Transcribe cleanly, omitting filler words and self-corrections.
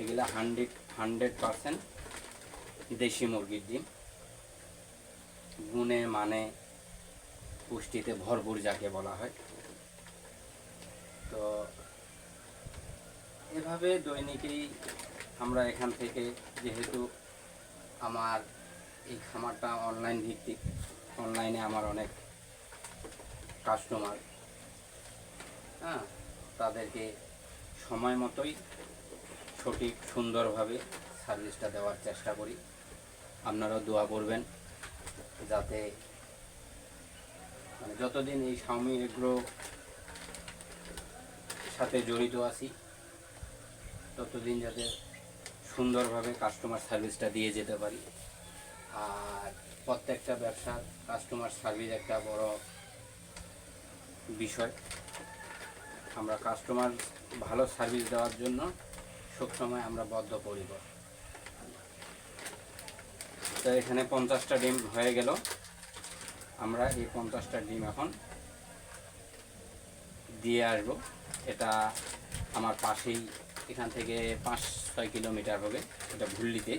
এগুলা 100% দেশি মুরগির ডিম, গুণে মানে পুষ্টিতে ভরপুর যাকে বলা হয়। তো এভাবে দৈনিকই আমরা এখান থেকে, যেহেতু আমার এই খামারটা অনলাইন ভিত্তিক, অনলাইনে আমার অনেক কাস্টমার, হ্যাঁ, তাদেরকে সময় মতোই সঠিক সুন্দরভাবে সার্ভিসটা দেওয়ার চেষ্টা করি। আপনারাও দোয়া করবেন যাতে মানে যতদিন এই স্বামী এগ্রো সাথে জড়িত আছি ততদিন যাতে সুন্দরভাবে কাস্টমার সার্ভিসটা দিয়ে যেতে পারি। আর প্রত্যেকটা ব্যবসার কাস্টমার সার্ভিস একটা বড় বিষয়। আমরা কাস্টমার ভালো সার্ভিস দেওয়ার জন্য সবসময় আমরা বদ্ধপরিকর। তো এখানে 50টা ডিম হয়ে গেল। আমরা এই 50টা ডিম এখন দিয়ে আসব। এটা আমার পাশেই, এখান থেকে 5-6 কিলোমিটার হবে, এটা ভুল্লিতে।